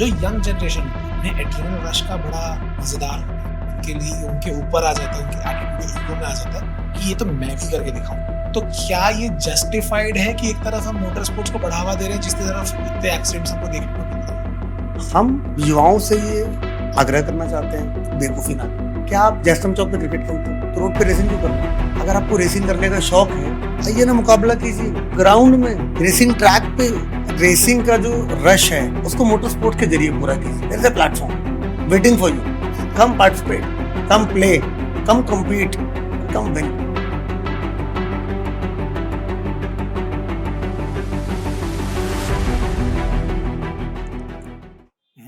जो young generation ने adrenal rush का बड़ा मजेदार के लिए उनके ऊपर आ जाता है, उनके एटीट्यूड ईगो में आ जाता है कि ये तो मैं भी करके दिखाऊं। तो क्या ये जस्टिफाइड है कि एक तरफ हम मोटर स्पोर्ट्स को बढ़ावा दे रहे हैं जिसकी तरफ इतने एक्सीडेंट्स हमको देखने को मिल रहे हैं? हम युवाओं से ये आग्रह करना चाहते हैं बेवकूफ़ी ना करें। क्या आप जैसम चौक पे क्रिकेट खेलते हो तो रोड पे रेसिंग क्यों करते हो? अगर आपको रेसिंग करने का शौक है आइए ना मुकाबला कीजिए ग्राउंड में, रेसिंग ट्रैक पे। रेसिंग का जो रश है उसको मोटर स्पोर्ट के जरिए पूरा कीजिए। There is a platform waiting for you. Come participate, come play, come compete, come win.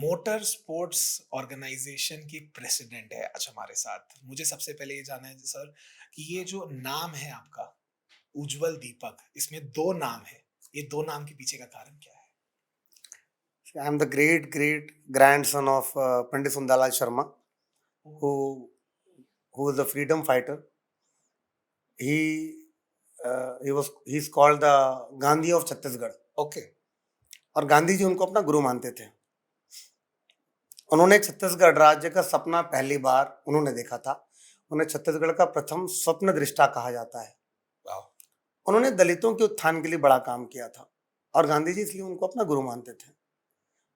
Motor sports organisation की प्रेसिडेंट है आज हमारे साथ। मुझे सबसे पहले ये जानना है सर कि ये जो नाम है आपका उज्जवल दीपक, इसमें दो नाम है, ये दो नाम के पीछे का कारण क्या है? I am the great grandson of Pandit Sundarlal Sharma, who is a freedom fighter. He's called the Gandhi of Chhattisgarh. Okay. और गांधी जी उनको अपना गुरु मानते थे। उन्होंने छत्तीसगढ़ राज्य का सपना पहली बार उन्होंने देखा था। उन्हें छत्तीसगढ़ का प्रथम स्वप्न दृष्टा कहा जाता है। वाह। उन्होंने दलितों के उत्थान के लिए बड़ा काम किया था और गांधी जी इसलिए उनको अपना गुरु मानते थे।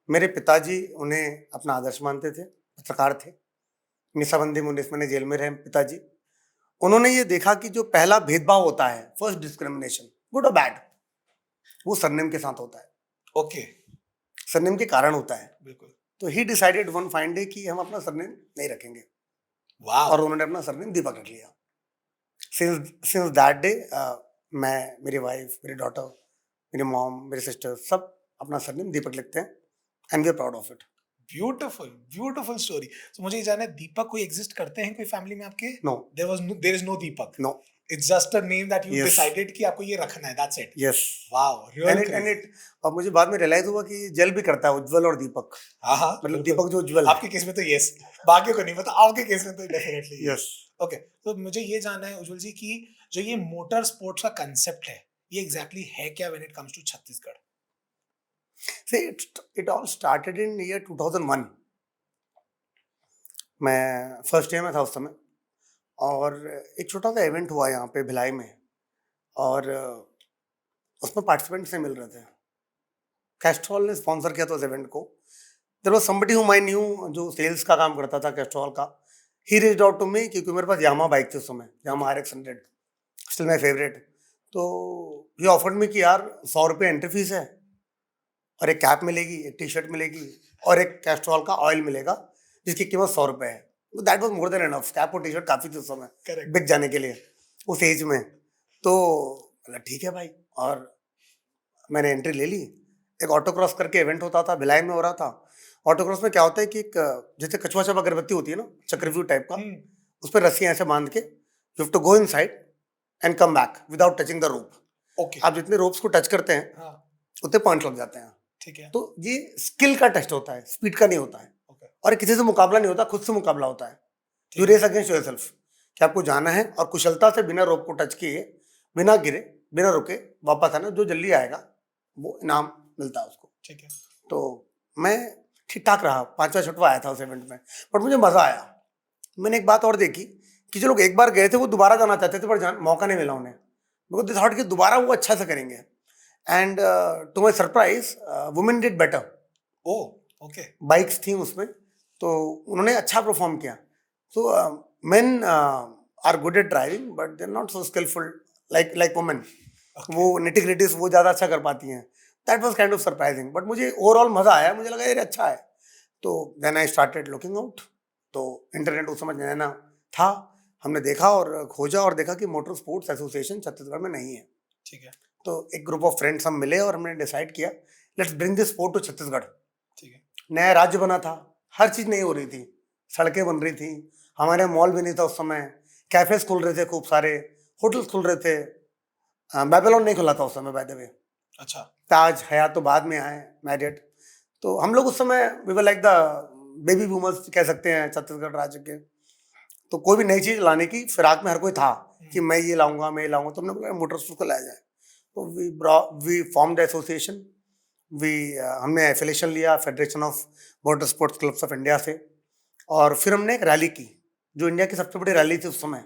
मेरे पिताजी उन्हें अपना आदर्श मानते थे, पत्रकार थे। मीसाबंदी मुनिस में जेल में रहे पिताजी। उन्होंने ये देखा कि जो पहला भेदभाव होता है, फर्स्ट डिस्क्रिमिनेशन, गुड और बैड, वो सरनेम के साथ होता है। ओके। सरनेम के कारण होता है। बिल्कुल। तो ही डिसाइडेड वन फाइन डे कि हम अपना सरनेम नहीं रखेंगे। वाह। और उन्होंने अपना सरनेम दीपक रख लिया। सिंस दैट डे मैं, मेरी वाइफ, मेरी डॉटर, मेरी मॉम, मेरे सिस्टर सब अपना सरनेम दीपक लिखते हैं and we are proud of it. Beautiful beautiful story. तो मुझे ये जानना है, दीपक कोई एग्जिस्ट करते हैं कोई फैमिली में आपके? No, there is no Deepak. No, it's just a name that you Yes. Decided कि आपको ये रखना है, that's it. Yes. Wow, and really. It और मुझे बाद में रियलाइज हुआ कि जल भी करता है उज्जवल और दीपक। हाँ हाँ, मतलब बिल्कुल। दीपक जो उज्जवल है। आपके केस में तो यस, बाकियों को नहीं पता, आपके केस में तो डेफिनेटली यस। ओके। तो मुझे ये जानना है उज्जवल जी कि जो ये मोटर स्पोर्ट्स का कंसेप्ट है, ये एग्जैक्टली है क्या when it comes to Chhattisgarh? See, it all started in year 2001. मैं फर्स्ट ईयर में था उस समय और एक छोटा सा इवेंट हुआ यहाँ पे भिलाई में और उसमें पार्टिसिपेंट्स नहीं मिल रहे थे। कैस्ट्रॉल ने स्पॉन्सर किया था उस इवेंट को। There was somebody whom I knew जो सेल्स का काम करता था कैस्ट्रॉल का। He reached out to me क्योंकि मेरे पास यामा बाइक थी उस समय, Yamaha RX 100, still my favourite. तो ही ऑफर्ड मी कि यार 100 रुपये एंट्री फीस है और एक कैप मिलेगी, एक टी शर्ट मिलेगी और एक कैस्ट्रॉल का ऑयल मिलेगा जिसकी कीमत 100 रुपये है। That was more than enough. Cap और टी शर्ट काफ़ी थी उस समय करेक्ट। बिक जाने के लिए उस एज में। तो बोला ठीक है भाई, और मैंने एंट्री ले ली। एक ऑटो क्रॉस करके इवेंट होता था, भिलाई में हो रहा था। ऑटो क्रॉस में क्या होता है कि एक जैसे कछुआ छाप अगरबत्ती होती है ना, चक्रव्यूह टाइप का, उस पर रस्सियाँ ऐसे बांध के you have to go inside and come back without touching the rope. Okay. आप जितने रोप्स को टच करते हैं हाँ, उतने पॉइंट लग जाते हैं। ठीक है। तो ये स्किल का टेस्ट होता है, स्पीड का नहीं होता है। ओके। और किसी से मुकाबला नहीं होता, खुद से मुकाबला होता है। यू रेस अगेंस्ट योरसेल्फ कि आपको जाना है और कुशलता से बिना रोप को टच किए, बिना गिरे, बिना रुके वापस आना। जो जल्दी आएगा वो इनाम मिलता है उसको। ठीक है। तो मैं ठीक ठाक रहा, 5वां 6वां आया था उस इवेंट में, बट मुझे मज़ा आया। मैंने एक बात और देखी कि जो लोग एक बार गए थे वो दोबारा जाना चाहते थे पर मौका नहीं मिला उन्हें। मेरे को थॉट कि दोबारा वो अच्छा से करेंगे and to my surprise women did better. Oh, okay. Bikes थी उसमें तो उन्होंने अच्छा परफॉर्म किया। तो men are good at driving but they are not so skilful like women. वो निटिग्रिटीज वो ज़्यादा अच्छा कर पाती हैं। That was kind of surprising, but मुझे ओवरऑल मज़ा आया। मुझे लगा यार अच्छा है। तो then I started looking out. तो इंटरनेट उस समय नया था, हमने देखा और खोजा और देखा कि मोटर स्पोर्ट्स एसोसिएशन छत्तीसगढ़ में नहीं है। ठीक है। तो एक ग्रुप ऑफ फ्रेंड्स हम मिले और हमने डिसाइड किया let's bring this sport to Chhattisgarh. ठीक है। नया राज्य बना था, हर चीज़ नहीं हो रही थी, सड़कें बन रही थी, हमारे मॉल भी नहीं था उस समय, कैफेज खुल रहे थे खूब सारे, होटल्स खुल रहे थे। बेबीलोन नहीं खुला था उस समय बाय द वे। अच्छा। ताज हयात तो बाद में आए, मैरियट। तो हम लोग उस समय we were like the baby boomers कह सकते हैं छत्तीसगढ़ राज्य के। तो कोई भी नई चीज़ लाने की फिराक में हर कोई था कि मैं ये लाऊंगा, मैं ये लाऊंगा। तो हमने बोला मोटर स्पोर्ट्स को लाया जाए। तो वी फॉर्म द एसोसिएशन हमने एफिलिएशन लिया federation of motor sports clubs of India से, और फिर हमने एक रैली की जो इंडिया की सबसे बड़ी रैली थी उस समय।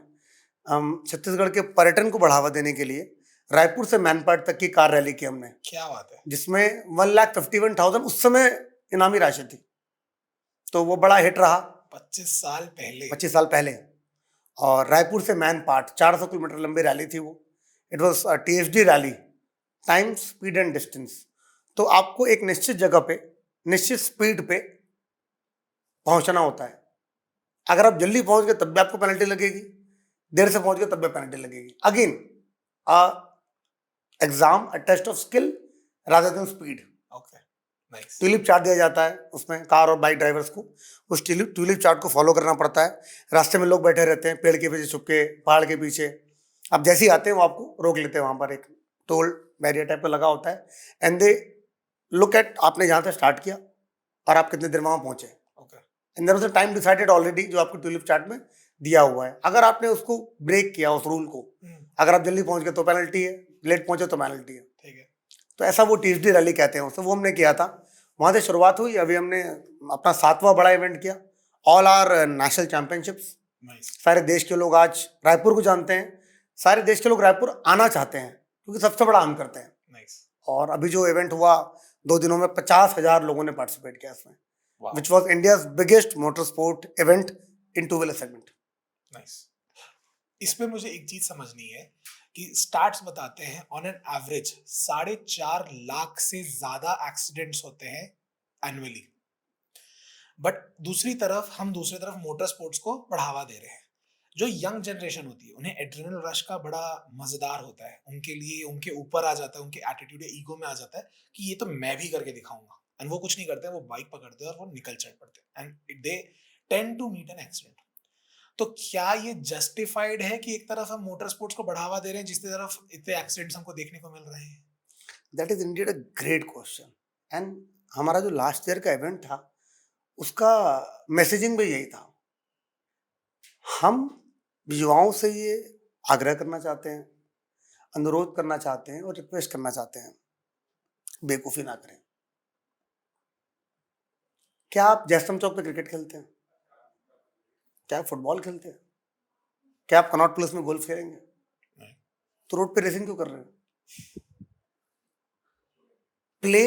छत्तीसगढ़ के पर्यटन को बढ़ावा देने के लिए रायपुर से मैनपाट तक की कार रैली की हमने, क्या बात है। जिसमें 1,51,000 उस समय इनामी राशि थी। तो वो बड़ा हिट रहा 25 साल पहले। 25 साल पहले। और रायपुर से मैनपाट 400 किलोमीटर लंबी रैली थी वो। It was TSD rally, time speed and distance. तो आपको एक निश्चित जगह पे निश्चित स्पीड पे पहुंचना होता है। अगर आप जल्दी पहुंच गए तब भी आपको पेनल्टी लगेगी, देर से पहुंच गए तब भी पेनल्टी लगेगी। Again exam, a test of skill rather than speed. Okay, nice. Tulip chart दिया जाता है उसमें कार और बाइक ड्राइवर्स को। उस ट्यूलिप चार्ट को फॉलो करना पड़ता है। रास्ते में लोग बैठे रहते हैं पेड़ के पीछे छुप के, पहाड़ के पीछे। अब जैसे ही आते हैं वो आपको रोक लेते हैं। वहां पर एक टोल बैरियर टाइप का लगा होता है, एंड दे लुक एट आपने जहाँ से स्टार्ट किया और आप कितने देर में वहां पहुंचे। Okay, and there was a time decided already जो आपको ट्यूलिप चार्ट में दिया हुआ है। अगर आपने उसको ब्रेक किया उस रूल को, अगर आप जल्दी पहुंच गए तो पेनल्टी है, लेट पहुंचे तो पेनल्टी है। ठीक है। तो ऐसा वो TSD रैली कहते हैं उसे, वो हमने किया था। वहां से शुरुआत हुई। अभी हमने अपना 7वां बड़ा इवेंट किया, all our national championships. Nice. सारे देश के लोग आज रायपुर को जानते हैं, सारे देश के लोग रायपुर आना चाहते हैं क्योंकि सबसे बड़ा हम करते हैं। नाइस। और अभी जो इवेंट हुआ 2 दिनों में 50,000 लोगों ने पार्टिसिपेट किया इसमें, वाह, which was India's biggest motor sport event in 2 wheeler segment. Nice. इसमें मुझे एक चीज समझनी है कि स्टार्ट्स बताते हैं ऑन एन एवरेज 4.5 लाख से ज्यादा एक्सीडेंट्स होते हैं एनुअली। बट दूसरी तरफ मोटर स्पोर्ट्स को बढ़ावा दे रहे हैं। जो यंग जनरेशन होती है उन्हें एड्रेनल रश का बड़ा मजेदार होता है। उनके लिए उनके ऊपर आ जाता है, उनके एटीट्यूड या ईगो में आ जाता है कि ये तो मैं भी करके दिखाऊंगा। एंड वो कुछ नहीं करते हैं, वो बाइक पकड़ते हैं और वो निकल चढ़ पड़ते हैं and they tend to meet an accident. तो क्या ये जस्टिफाइड है कि एक तरफ हम मोटर स्पोर्ट्स को बढ़ावा दे रहे हैं जिसकी तरफ इतने एक्सीडेंट्स हमको देखने को मिल रहे हैं? That is indeed a great question. And हमारा जो लास्ट ईयर का इवेंट था उसका मैसेजिंग भी यही था। हम युवाओं से ये आग्रह करना चाहते हैं, अनुरोध करना चाहते हैं और रिक्वेस्ट करना चाहते हैं, बेवकूफ़ी ना करें। क्या आप जयस्तंभ चौक पे क्रिकेट खेलते हैं? क्या आप फुटबॉल खेलते हैं? क्या आप कनॉट प्लेस में गोल्फ खेलेंगे? नहीं। तो रोड पे रेसिंग क्यों कर रहे हैं? Play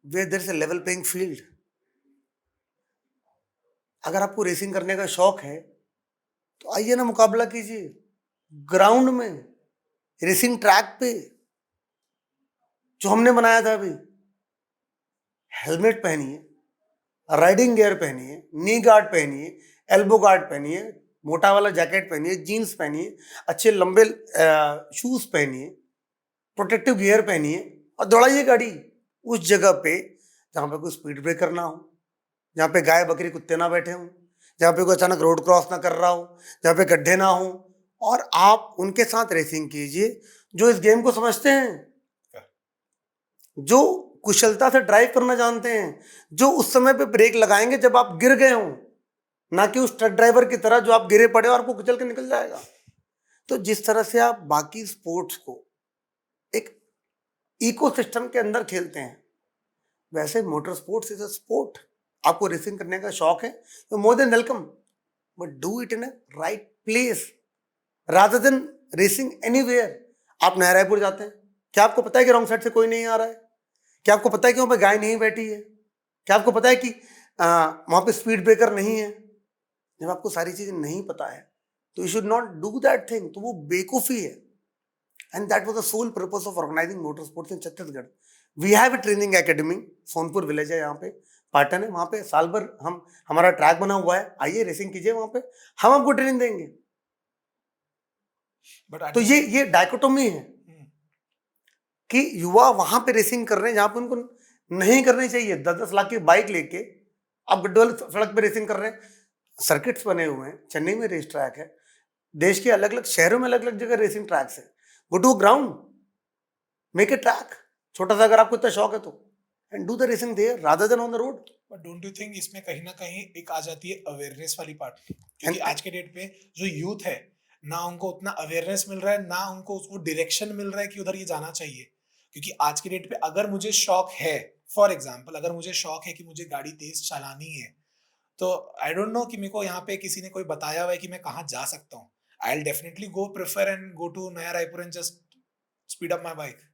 where there is a level playing field. अगर आपको रेसिंग करने का शौक है तो आइए ना, मुकाबला कीजिए ग्राउंड में, रेसिंग ट्रैक पे जो हमने बनाया था। अभी हेलमेट पहनिए, राइडिंग गियर पहनिए, नी गार्ड पहनिए, एल्बो गार्ड पहनिए, मोटा वाला जैकेट पहनिए, जीन्स पहनिए, अच्छे लंबे शूज पहनिए, प्रोटेक्टिव गियर पहनिए और दौड़ाइए गाड़ी उस जगह पे जहाँ पे कोई स्पीड ब्रेकर ना हो, जहाँ पे गाय बकरी कुत्ते ना बैठे हों, जहाँ पे कोई अचानक रोड क्रॉस ना कर रहा हो, जहाँ पे गड्ढे ना हो। और आप उनके साथ रेसिंग कीजिए जो इस गेम को समझते हैं, जो कुशलता से ड्राइव करना जानते हैं, जो उस समय पे ब्रेक लगाएंगे जब आप गिर गए हों, ना कि उस ट्रक ड्राइवर की तरह जो आप गिरे पड़े और आपको कुचल के निकल जाएगा। तो जिस तरह से आप बाकी स्पोर्ट्स को एक इकोसिस्टम के अंदर खेलते हैं, वैसे motor sports is a sport. आपको रेसिंग करने का शौक है तो more than welcome, but do it in a right place rather than racing anywhere. आप नया रायपुर जाते हैं, क्या आपको पता है कि रॉन्ग साइड से कोई नहीं आ रहा है? क्या आपको पता है कि वहाँ पे गाय नहीं बैठी है? क्या आपको पता है कि वहाँ पे स्पीड ब्रेकर नहीं है? जब आपको सारी चीजें नहीं पता है तो you should not do that thing. तो वो बेवकूफ़ी है। And that was the sole purpose of organising motor sports in Chhattisgarh. We have a training academy, Sonpur village है, यहाँ पे पाटन है, वहाँ पे साल भर हमारा ट्रैक बना हुआ है। आइए रेसिंग कीजिए वहाँ पे, हम आपको ट्रेनिंग देंगे। तो ये डायकोटोमी है कि युवा वहां पे रेसिंग कर रहे हैं जहां पे उनको नहीं करनी चाहिए। 10-10 लाख की बाइक लेके आप गड्ढे वाली सड़क पे रेसिंग कर रहे हैं। सर्किट्स बने हुए हैं, चेन्नई में रेस ट्रैक है, देश के अलग अलग शहरों में अलग अलग जगह रेसिंग ट्रैक्स है। Go to ground, make a track, छोटा सा, अगर आपको इतना शौक है तो, and do the racing there rather than on the road. But don't you think इसमें कहीं ना कहीं एक आ जाती है अवेयरनेस वाली पार्ट? क्योंकि आज के डेट पे जो यूथ है, ना उनको उतना अवेयरनेस मिल रहा है, ना उनको वो डायरेक्शन मिल रहा है कि उधर ये जाना चाहिए। क्योंकि आज की डेट पे अगर मुझे शौक है फॉर एग्जाम्पल अगर मुझे शौक है कि मुझे गाड़ी तेज चलानी है, तो आई डोंट नो कि मेरे को यहाँ पे किसी ने कोई बताया हुआ है कि मैं कहाँ जा सकता हूँ। I will definitely go prefer and go to Naya Raipur and just speed up my bike.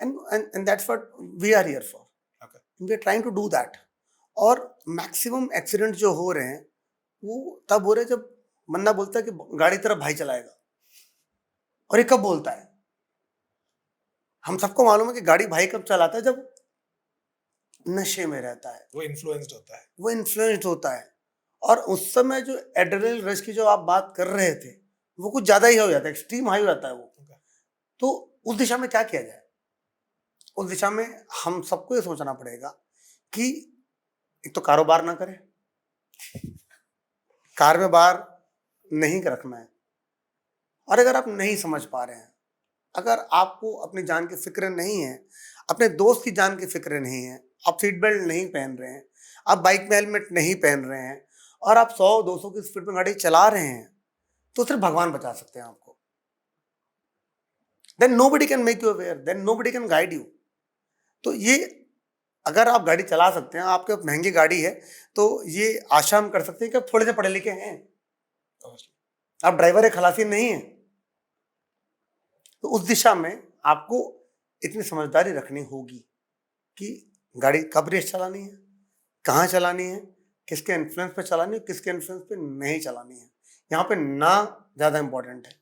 And that's what we are here for. Okay. We are trying to do that. और मैक्सिमम एक्सीडेंट जो हो रहे हैं वो तब हो रहे हैं जब बंदा बोलता है कि गाड़ी तेरा भाई चलाएगा। और ये कब बोलता है? हम सबको मालूम है कि गाड़ी भाई कब चलाता है, जब नशे में रहता है, वो इन्फ्लुएंस्ड होता है। वो इन्फ्लुएंस्ड होता है। और उस समय जो एड्रेनलिन रश की जो आप बात कर रहे थे वो कुछ ज्यादा ही हो जाता है, एक्सट्रीम हाई हो जाता है वो। तो उस दिशा में क्या किया जाए? उस दिशा में हम सबको ये सोचना पड़ेगा कि एक तो कारोबार ना करें, कार में बाहर नहीं रखना है। और अगर आप नहीं समझ पा रहे हैं, अगर आपको अपनी जान की फिक्र नहीं है, अपने दोस्त की जान की फिक्र नहीं है, आप सीट बेल्ट नहीं पहन रहे हैं, आप बाइक में हेलमेट नहीं पहन रहे हैं और आप 100-200 की स्पीड में गाड़ी चला रहे हैं, तो सिर्फ भगवान बचा सकते हैं आपको। Then nobody can make you aware, then nobody can guide you. तो ये अगर आप गाड़ी चला सकते हैं, आपके पास महंगी गाड़ी है, तो ये आशा हम कर सकते हैं कि आप थोड़े से पढ़े लिखे हैं, आप ड्राइवर है, खलासी नहीं है। तो उस दिशा में आपको इतनी समझदारी रखनी होगी कि गाड़ी कब रेस चलानी है, कहाँ चलानी है, किसके इन्फ्लुएंस पे चलानी है, किसके इन्फ्लुएंस पे नहीं चलानी है। यहाँ पे ना ज्यादा इंपॉर्टेंट है।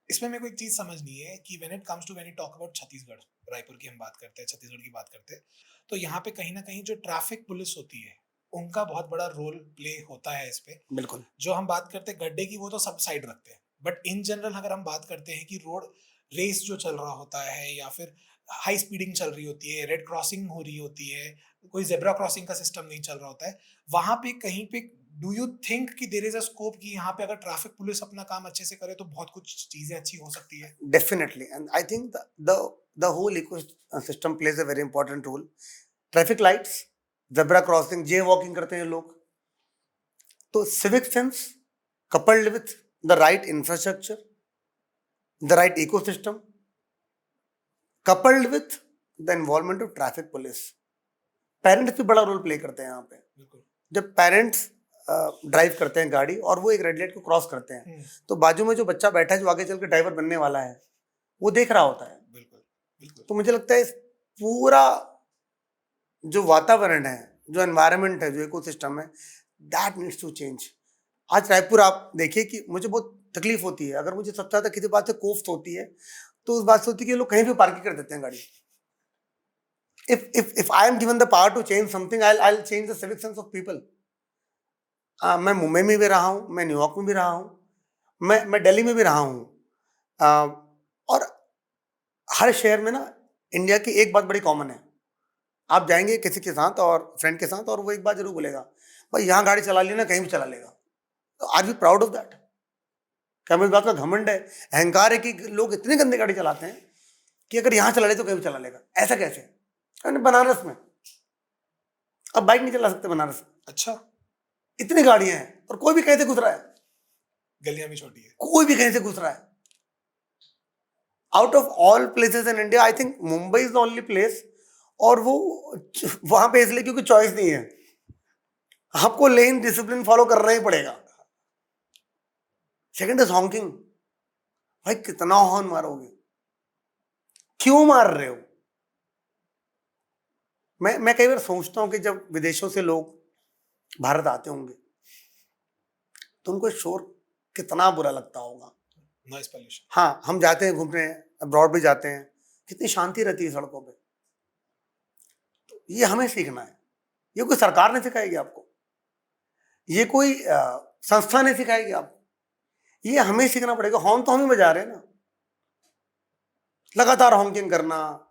इसमें मेरे को एक चीज समझनी है कि when you talk about Chhattisgarh, Raipur की हम बात करते हैं, छत्तीसगढ़ की बात करते हैं, तो यहाँ पे कहीं ना कहीं जो ट्रैफिक पुलिस होती है उनका बहुत बड़ा रोल प्ले होता है इस पे। बिल्कुल। जो हम बात करते हैं गड्ढे की, वो तो सब साइड रखते हैं, बट इन जनरल अगर हम बात करते हैं कि रोड रेस जो चल रहा होता है या फिर हाई स्पीडिंग चल रही होती है, रेड क्रॉसिंग हो रही होती है, कोई जेब्रा क्रॉसिंग का सिस्टम नहीं चल रहा होता है, वहां पे कहीं पे डू यू थिंक कि देयर इज अ स्कोप कि यहाँ पे अगर ट्रैफिक पुलिस अपना काम अच्छे से करे तो बहुत कुछ चीजें अच्छी हो सकती है? Definitely, and I think the whole ecosystem plays a very important role. Traffic lights, zebra crossing, jaywalking करते हैं लोग, तो civic sense coupled with the right infrastructure, the right ecosystem, coupled with the involvement of traffic police. Parents भी बड़ा role play करते हैं यहाँ पे। जब पेरेंट्स ड्राइव करते हैं गाड़ी और वो एक रेड लाइट को क्रॉस करते हैं, तो बाजू में जो बच्चा बैठा है, जो आगे चल के ड्राइवर बनने वाला है, वो देख रहा होता है। बिल्कुल। तो मुझे लगता है इस पूरा जो वातावरण है, जो एनवायरनमेंट है, जो इकोसिस्टम है, दैट नीड्स टू चेंज। आज रायपुर आप देखिए कि मुझे बहुत तकलीफ होती है, अगर मुझे सबसे ज्यादा किसी बात से कोफ्त होती है तो उस बात से होती है कि लोग कहीं भी पार्किंग कर देते हैं गाड़ी। if I am given the power to change something, I'll change the civic sense of people. मैं मुंबई में भी रहा हूँ, मैं न्यूयॉर्क में भी रहा हूँ, मैं दिल्ली में भी रहा हूँ, और हर शहर में ना इंडिया की एक बात बड़ी कॉमन है। आप जाएंगे किसी के साथ और फ्रेंड के साथ, और वो एक बात जरूर बोलेगा, भाई यहाँ गाड़ी चला ली ना, कहीं भी चला लेगा। तो are we proud of that? क्या मेरी बात का घमंड है, अहंकार है कि लोग इतनी गंदी गाड़ी चलाते हैं कि अगर यहाँ चला ले तो कहीं भी चला लेगा? ऐसा कैसे? बनारस में अब बाइक नहीं चला सकते बनारस में। अच्छा, इतनी गाड़ियां हैं और कोई भी कहीं से घुस रहा है, गलियां भी छोटी है, कोई भी कहीं से घुस रहा है। Out of all places in India, I think Mumbai is the only place, और वो वहां पे इसलिए क्योंकि चॉइस नहीं है, आपको लेन डिसिप्लिन फॉलो करना ही पड़ेगा। Second is Hawking. भाई कितना हॉर्न मारोगे, क्यों मार रहे हो? मैं कई बार सोचता हूं कि जब विदेशों से लोग भारत आते होंगे तो उनको शोर कितना बुरा लगता होगा। Noise pollution. हाँ, हम जाते हैं घूमने, अब्रॉड भी जाते हैं, कितनी शांति रहती है सड़कों पे। तो ये हमें सीखना है। ये कोई सरकार नहीं सिखाएगी आपको, ये कोई संस्था नहीं सिखाएगी आपको, ये हमें सीखना पड़ेगा। हॉर्न तो हम ही बजा रहे हैं ना, लगातार हॉकिंग करना,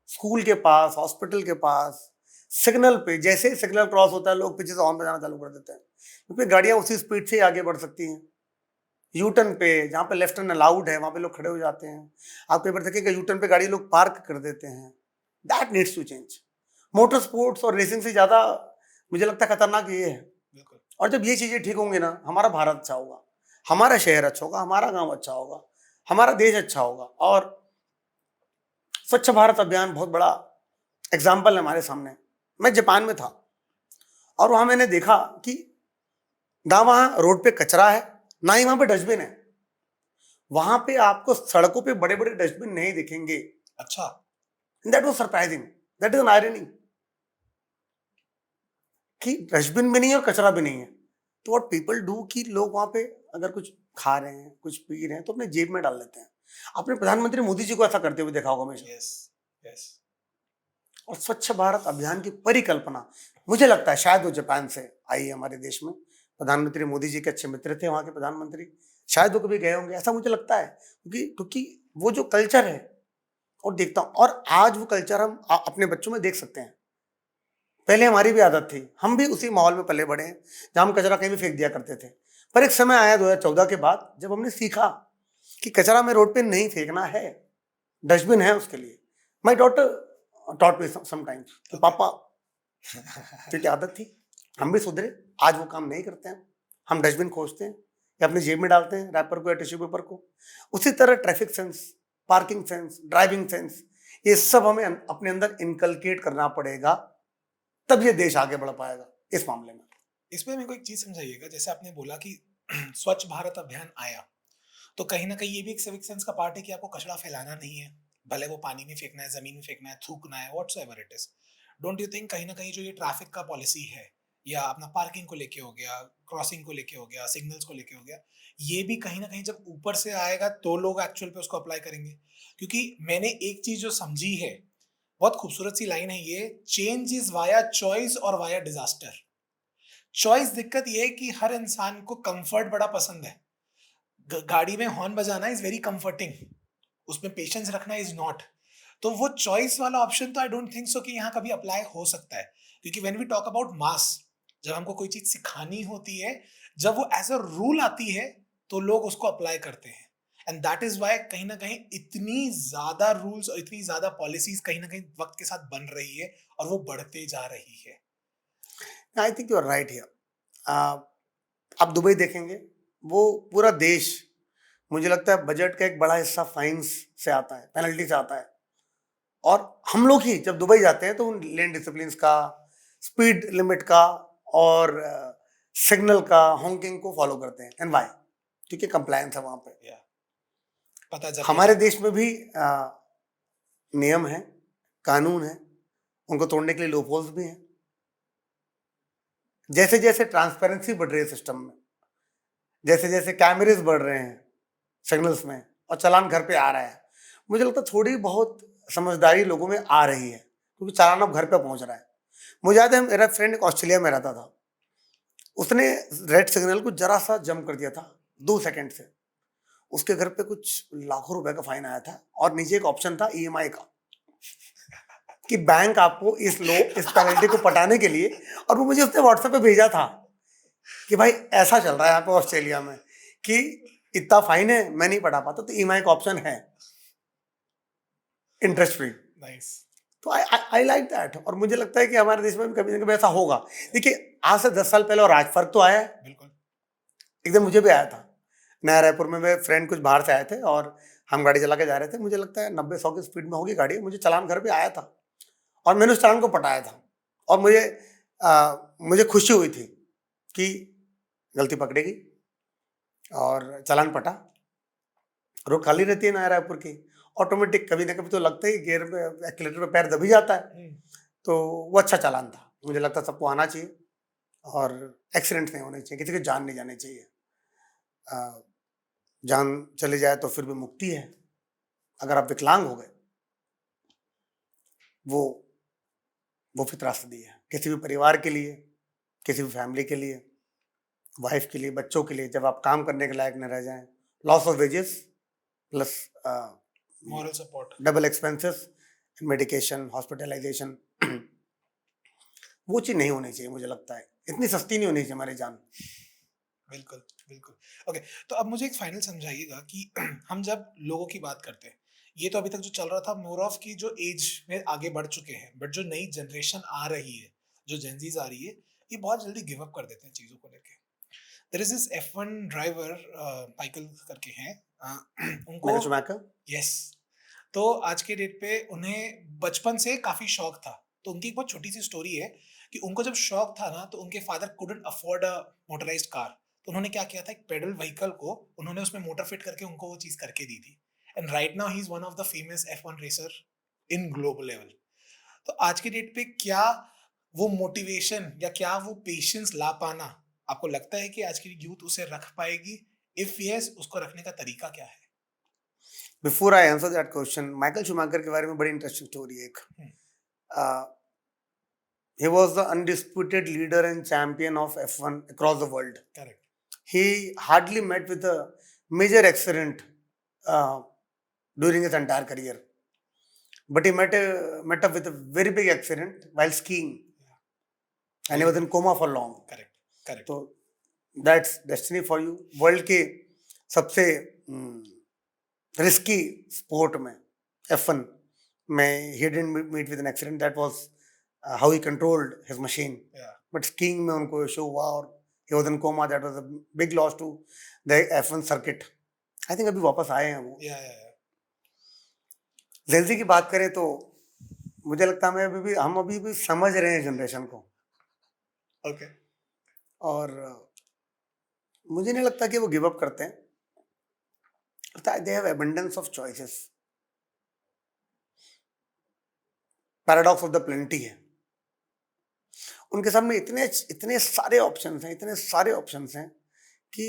स्कूल के पास, हॉस्पिटल के पास, सिग्नल पे, जैसे ही सिग्नल क्रॉस होता है लोग पीछे से हॉर्न बजाना चालू कर देते हैं, क्योंकि गाड़ियां उसी स्पीड से ही आगे बढ़ सकती हैं। यू टर्न पे, जहाँ पे लेफ्ट टर्न अलाउड है, वहां पे लोग खड़े हो जाते हैं। आप कई बार देखिएगा यू टर्न पे गाड़ी लोग पार्क कर देते हैं। That needs to change. Motor sports और रेसिंग से ज्यादा मुझे लगता है खतरनाक ये है। और जब ये चीजें ठीक होंगी ना, हमारा भारत अच्छा होगा, हमारा शहर अच्छा होगा, हमारा गांव अच्छा होगा, हमारा देश अच्छा होगा। और स्वच्छ भारत अभियान बहुत बड़ा एग्जाम्पल है हमारे सामने। मैं जापान में था और वहां मैंने देखा कि ना वहां रोड पे कचरा है, ना ही वहां पे डस्टबिन है। वहां पे आपको सड़कों पे बड़े बड़े डस्टबिन नहीं दिखेंगे। अच्छा, that was surprising, that is an irony कि डस्टबिन भी नहीं है और कचरा भी नहीं है। तो व्हाट पीपल डू कि लोग वहां पे अगर कुछ खा रहे हैं, कुछ पी रहे हैं, तो अपने जेब में डाल लेते हैं। आपने प्रधानमंत्री मोदी जी को ऐसा करते हुए देखा होगा हमेशा। Yes, yes. और स्वच्छ भारत अभियान की परिकल्पना, मुझे लगता है शायद वो जापान से आई है हमारे देश में। प्रधानमंत्री मोदी जी के अच्छे मित्र थे वहाँ के प्रधानमंत्री, शायद वो कभी गए होंगे, ऐसा मुझे लगता है। क्योंकि वो जो कल्चर है और देखता हूँ, और आज वो कल्चर हम अपने बच्चों में देख सकते हैं। पहले हमारी भी आदत थी, हम भी उसी माहौल में पले बड़े हैं जहाँ हम कचरा कहीं भी फेंक दिया करते थे। पर एक समय आया 2014 के बाद जब हमने सीखा कि कचरा में रोड पे नहीं फेंकना है, डस्टबिन है उसके लिए। My daughter taught me sometimes कि पापा, क्योंकि आदत थी, हम भी सुधरे, आज वो काम नहीं करते हैं। हम डस्टबिन खोजते हैं या अपनी जेब में डालते हैं रैपर को या टिश्यू पेपर को। उसी तरह traffic sense, parking sense, driving sense, ये सब हमें अपने अंदर इनकलकेट करना पड़ेगा, तब ये देश आगे बढ़ पाएगा इस मामले में। इसमें मेरे को एक चीज समझाइएगा, जैसे आपने बोला कि स्वच्छ भारत अभियान आया, तो कहीं ना कहीं ये भी एक सिविक सेंस का पार्ट है कि आपको कचरा फैलाना नहीं है, भले वो पानी में फेंकना है, जमीन में फेंकना है, थूकना है, whatsoever it is. Don't you think कहीं ना कहीं जो ये ट्रैफिक का पॉलिसी है, या अपना पार्किंग को लेके हो गया, क्रॉसिंग को लेके हो गया, सिग्नल्स को लेके हो गया, ये भी कहीं ना कहीं जब ऊपर से आएगा तो लोग एक्चुअल पे उसको अप्लाई करेंगे? क्योंकि मैंने एक चीज जो समझी है, बहुत खूबसूरत सी लाइन है ये, चेंज इज वाया चॉइस और वाया डिजास्टर। चॉइस दिक्कत ये है कि हर इंसान को कंफर्ट बड़ा पसंद है। गाड़ी में हॉर्न बजाना इज वेरी कंफर्टिंग, उसमें पेशेंस रखना इज नॉट। तो वो चॉइस वाला ऑप्शन तो आई डोंट थिंक सो कि यहाँ कभी अप्लाई हो सकता है। क्योंकि when we talk about mass, जब हमको कोई चीज सिखानी होती है, जब वो एज अ रूल आती है, तो लोग उसको अप्लाई करते हैं। एंड दैट इज वाई कहीं ना कहीं इतनी ज्यादा रूल्स और इतनी ज्यादा पॉलिसीज कहीं ना कहीं वक्त के साथ बन रही है, और वो बढ़ते जा रही है। I think you are right here. आप दुबई देखेंगे, वो पूरा देश, मुझे लगता है बजट का एक बड़ा हिस्सा फाइन्स से आता है, पेनल्टी से आता है। और हम लोग ही जब दुबई जाते हैं तो उन लेन डिसिप्लिन का, स्पीड लिमिट का और सिग्नल का, हॉकिंग को फॉलो करते हैं। And Y? क्योंकि कंप्लायंस है वहां पे। या पता जब हमारे देश में भी नियम है, कानून है, उनको तोड़ने के लिए लूपहोल्स भी हैं। जैसे जैसे ट्रांसपेरेंसी बढ़ रही है सिस्टम में, जैसे जैसे कैमरेज बढ़ रहे हैं सिग्नल्स में और चालान घर पे आ रहा है, मुझे लगता है थोड़ी बहुत समझदारी लोगों में आ रही है, क्योंकि चालान अब घर पे पहुंच रहा है। मुझे याद है, मेरा फ्रेंड एक ऑस्ट्रेलिया में रहता था, उसने रेड सिग्नल को जरा सा जंप कर दिया था 2 सेकंड से, उसके घर पे कुछ लाखों रुपए का फाइन आया था। और नीचे एक ऑप्शन था ईएमआई का, कि बैंक आपको इस पेनल्टी को पटाने के लिए, और वो मुझे उसने व्हाट्सएप पे भेजा था कि भाई ऐसा चल रहा है यहाँ पे ऑस्ट्रेलिया में कि इतना फाइन है, मैं नहीं पटा पाता, तो ईएमआई का ऑप्शन है, इंटरेस्ट फ्री। नाइस। तो आई लाइक दैट। और मुझे लगता है कि हमारे देश में भी कभी ना कभी ऐसा होगा। देखिए, आज से 10 साल पहले और आज फर्क तो आया है। बिल्कुल। एकदम मुझे भी आया था, नया रायपुर में मेरे फ्रेंड कुछ बाहर से आए थे और हम गाड़ी चला के जा रहे थे। मुझे लगता है 90-100 की स्पीड में होगी गाड़ी, मुझे चालान घर पे आया था और मैंने उस चालान को पटाया था। और मुझे खुशी हुई थी कि गलती पकड़ेगी और चालान पटा। रोड खाली रहती है नया रायपुर की, ऑटोमेटिक कभी ना कभी तो लगता है गियर पे, एक्सीलेटर पे पैर दबी जाता है। तो वो अच्छा चालान था। मुझे लगता है सबको आना चाहिए और एक्सीडेंट नहीं होने चाहिए, किसी की जान नहीं जानी चाहिए। जान चली जाए तो फिर भी मुक्ति है। अगर आप विकलांग हो गए, वो फिर त्रासदी है किसी भी परिवार के लिए, किसी भी फैमिली के लिए, वाइफ के लिए, बच्चों के लिए, जब आप काम करने के लायक न रह जाएं, loss of wages plus moral support, double expenses, medication, hospitalisation, वो चीज नहीं होनी चाहिए। मुझे लगता है इतनी सस्ती नहीं होनी चाहिए हमारी जान। बिल्कुल, बिल्कुल। ओके, तो अब मुझे एक फाइनल समझाइएगा कि हम जब लोगों की बात करते हैं, ये तो अभी तक जो चल रहा था मोर ऑफ की जो एज में आगे बढ़ चुके हैं, बट जो नई जनरेशन आ रही है, जो जेनज़ीज़ आ रही है, ये बहुत जल्दी गिव अप कर देते हैं चीज़ों को लेके। There is this F1 driver, Michael करके हैं, उनको मैका चुमैका। यस, तो आज के डेट पे उन्हें बचपन से काफ़ी शौक था तो उनकी एक बहुत छोटी सी स्टोरी है कि उनको जब शौक था ना, तो उनके father couldn't afford a motorised car, तो उन्होंने क्या किया था, एक पेडल व्हीकल को उन्होंने उसमें मोटर फिट करके उनको वो चीज करके दी थी। And right now he is one of the famous F1 racer in global level. तो आज की डेट पे क्या वो मोटिवेशन या क्या वो पेशेंस ला पाना, आपको लगता है कि आज की यूथ उसे रख पाएगी? इफ यस, उसको रखने का तरीका क्या है? Before I answer that question, Michael Schumacher के बारे में बड़ी इंटरेस्टिंग स्टोरी है एक। He was the undisputed leader and champion of F1 across the world. Correct. He hardly met with a major accident uh, during his entire career, but he met up with a very big accident while skiing, and he was in coma for long. Correct correct. So that's destiny for you. World के सबसे risky sport में F1 में he didn't meet with an accident. That was how he controlled his machine. Yeah. But skiing में उनको show हुआ और he was in coma. That was a big loss to the F1 circuit. I think अभी वापस आए हैं वो। Yeah. Gen Z की बात करें तो मुझे लगता है हम अभी भी समझ रहे हैं जनरेशन को। Okay. और मुझे नहीं लगता कि वो गिव अप करते हैं। They have abundance of choices. Paradox of the plenty है। उनके सामने इतने सारे ऑप्शंस हैं कि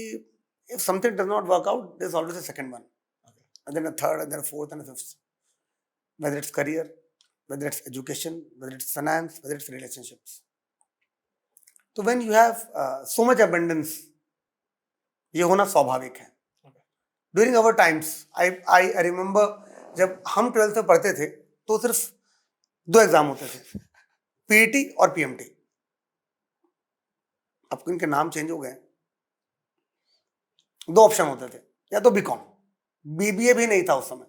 if something does not work out, there's always a second one, and then a third, and then a fourth, and a fifth. Whether it's career, whether it's education, whether it's finance, whether it's relationships. तो when you have so much abundance, ये होना स्वाभाविक है। During our times, I remember जब हम 12th में पढ़ते थे तो सिर्फ 2 एग्जाम होते थे, पीईटी और पीएमटी। अब इनके नाम चेंज हो गए। 2 ऑप्शन होते थे, या तो बीकॉम, बीबीए भी नहीं था उस समय।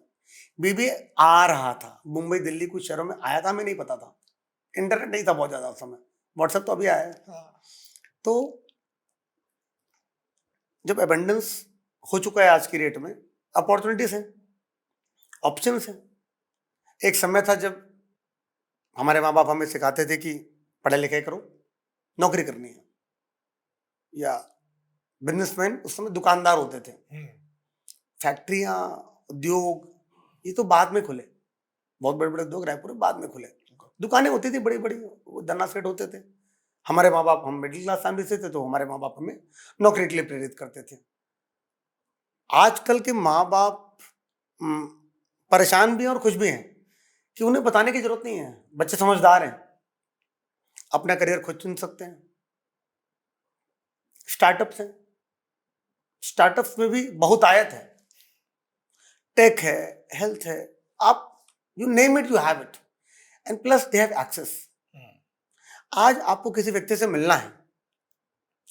बीबीए आ रहा था, मुंबई दिल्ली कुछ शहरों में आया था, हमें नहीं पता था, इंटरनेट नहीं था बहुत ज्यादा उस समय, व्हाट्सएप तो अभी आया है। तो जब एबंडेंस हो चुका है आज की रेट में, अपॉर्चुनिटीज हैं, ऑप्शंस हैं। एक समय था जब हमारे माँ बाप हमें सिखाते थे कि पढ़ाई लिखाई करो, नौकरी करनी है, या बिजनेसमैन उस समय दुकानदार होते थे। फैक्ट्रियां, उद्योग ये तो बाद में खुले, बहुत बड़े बड़े उद्योग रायपुर में बाद में खुले। दुकानें होती थी बड़ी बड़ी, वो धन्ना सेठ होते थे। हमारे माँ बाप, हम मिडिल क्लास फैमिली से थे, तो हमारे माँ बाप हमें नौकरी के लिए प्रेरित करते थे। आजकल के माँ बाप परेशान भी हैं और खुश भी हैं कि उन्हें बताने की जरूरत नहीं है, बच्चे समझदार हैं, अपना करियर खुद चुन सकते हैं। स्टार्टअप्स हैं, स्टार्टअप्स में भी बहुत आयत है, टेक है, हेल्थ है, आप you name it, you have it, and plus they have access. आज आपको किसी व्यक्ति से मिलना है,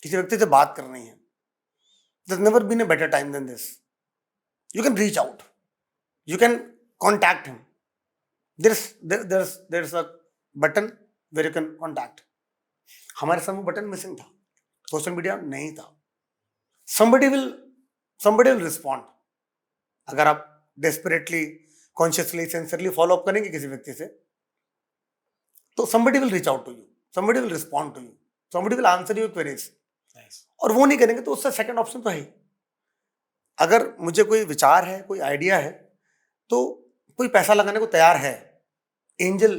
किसी व्यक्ति से बात करनी है, there's never been a better time than this. You can reach out, you can contact him. There's a button where you can contact. हमारे समय बटन मिसिंग था, सोशल मीडिया नहीं था। somebody will respond. अगर आप desperately, consciously, sincerely follow up करेंगे किसी व्यक्ति से, तो somebody will reach out to you, somebody will respond to you, somebody will answer your queries. और वो नहीं करेंगे तो उससे सेकंड ऑप्शन तो है ही। अगर मुझे कोई विचार है, कोई आइडिया है, तो कोई पैसा लगाने को तैयार है, एंजल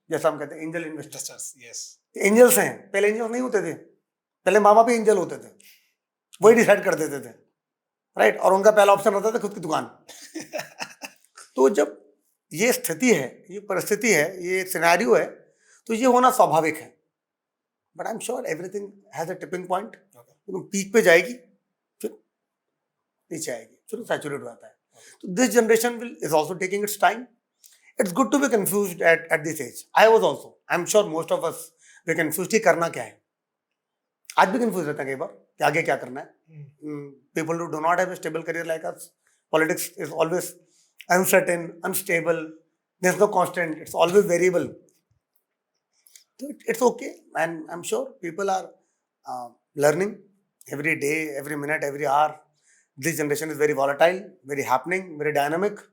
जैसा हम कहते हैं, एंजल इन्वेस्टर्स, एंजल्स हैं। पहले एंजल्स नहीं होते थे, पहले माँ बाप ही एंजल होते थे, वही डिसाइड कर देते थे, राइट, और उनका पहला ऑप्शन होता था खुद की दुकान। तो जब ये स्थिति है, ये परिस्थिति है, ये सिनेरियो है, तो ये होना स्वाभाविक है। But I am sure everything has a tipping point. Peak पे जाएगी, फिर नीचे आएगी, फिर सैचुरेट हो जाता है। तो this generation is also taking its time. It's good to be confused at this age. I was also, I am sure most of us were confused कि करना क्या है। आज भी कंफ्यूज रहता है कई बार कि आगे क्या करना है। People who do not have a stable career like us, politics is always uncertain, unstable, there is no constant, it's always variable. So it's okay, and I'm sure people are learning every day, every minute, every hour. This generation is very volatile, very happening, very dynamic,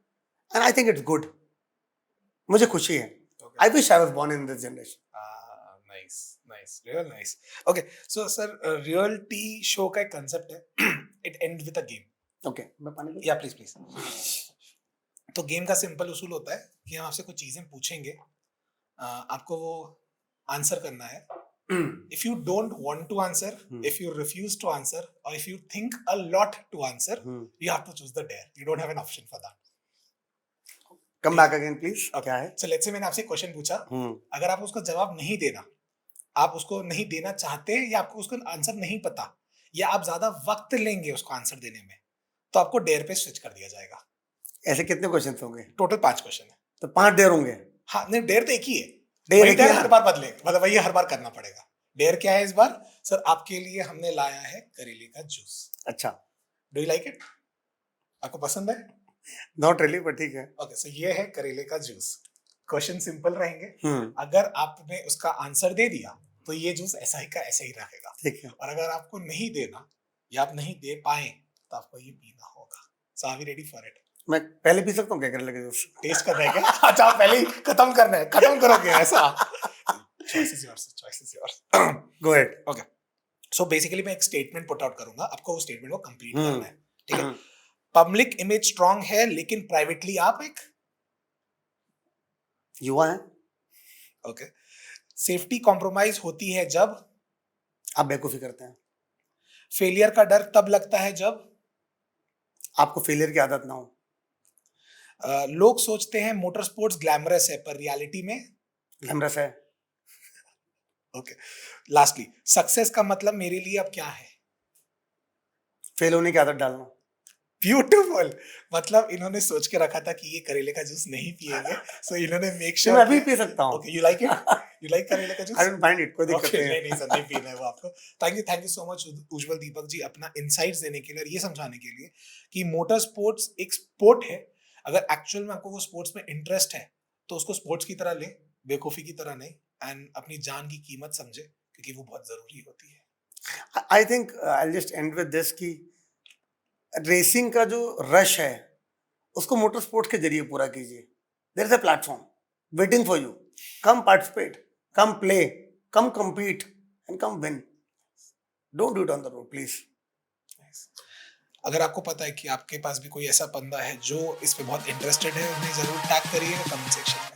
and I think it's good. मुझे खुशी है I wish I was born in this generation. Nice, real nice. Okay, so sir, reality show का एक concept है. It ends with a game. Okay, मैं पानी P- Yeah, please. तो game का सिंपल उसूल होता है कि हम आपसे कुछ चीजें पूछेंगे, आपको वो आंसर करना है. If you don't want to answer, if you refuse to answer, or if you think a lot to answer, you have to choose the dare. You don't have an option for that. Come back again, please. क्या है? So let's say मैंने आपसे question पूछा, अगर आप उसका जवाब नहीं देना, आप उसको नहीं देना चाहते, या आपको उसका आंसर नहीं पता, या आप ज्यादा वक्त लेंगे उसको आंसर देने में, तो आपको डेयर पे स्विच कर दिया जाएगा. ऐसे कितने क्वेश्चन होंगे? टोटल 5 क्वेश्चन है. तो 5 देर होंगे? हाँ, नहीं, डेयर तो एक ही है. डेयर वही एक ही डेयर है? हर बार बदले, मतलब वही हर बार करना पड़ेगा. डेयर क्या है इस बार? सर आपके लिए हमने लाया है करेले का जूस. अच्छा. Do you like it? आपको पसंद है? Not really, but ठीक है. ओके, सो ये है करेले का जूस. क्वेश्चन सिंपल रहेंगे. अगर आपने उसका आंसर दे दिया तो ये जूस ऐसा ही का ऐसा ही रहेगा. ठीक है. और अगर आपको नहीं देना या आप नहीं दे पाए तो आपको ये पीना होगा. So are we ready for it? मैं पहले पी सकता हूँ क्या करेले का जूस? टेस्ट करना है क्या? अच्छा, आप पहले ही खत्म करना है, खत्म करोगे ऐसा? Choice is yours. Go ahead. Okay, so basically मैं एक स्टेटमेंट पुट आउट करूंगा, आपको वो स्टेटमेंट को कंप्लीट करना है. ठीक है? पब्लिक इमेज स्ट्रांग है लेकिन प्राइवेटली आप एक युवा है. ओके. सेफ्टी कॉम्प्रोमाइज होती है जब आप बेवकूफी करते हैं. फेलियर का डर तब लगता है जब आपको फेलियर की आदत ना हो. लोग सोचते हैं मोटर स्पोर्ट्स ग्लैमरस है पर रियलिटी में ग्लैमरस है. ओके. लास्टली, सक्सेस का मतलब मेरे लिए अब क्या है? फेल होने की आदत डालना. ब्यूटीफुल. मतलब इन्होंने सोच के रखा था कि ये करेले का जूस नहीं पिएंगे, सो इन्होंने मेक श्योर. मैं अभी पी सकता हूँ. Okay, you like it? You like करेले का juice? I don't mind it, कोई दिक्कत Okay, नहीं नहीं सर, नहीं पीना है वो आपको. थैंक यू सो मच उज्जवल दीपक जी, अपना इनसाइट्स देने के लिए और ये समझाने के लिए कि मोटर स्पोर्ट्स एक स्पोर्ट है. अगर एक्चुअल में आपको वो स्पोर्ट्स में इंटरेस्ट है तो उसको स्पोर्ट्स की तरह ले, बेवकूफी की तरह नहीं, एंड अपनी जान की कीमत समझे क्योंकि वो बहुत जरूरी होती है. I think I'll just end with this कि रेसिंग का जो रश है उसको मोटर स्पोर्ट्स के जरिए पूरा कीजिए. There is a platform waiting for you. Come participate, come play, come compete and come win. Don't do it on the road please. अगर आपको पता है कि आपके पास भी कोई ऐसा बंदा है जो इस पे बहुत इंटरेस्टेड है, उन्हें जरूर टैग करिए कमेंट सेक्शन में.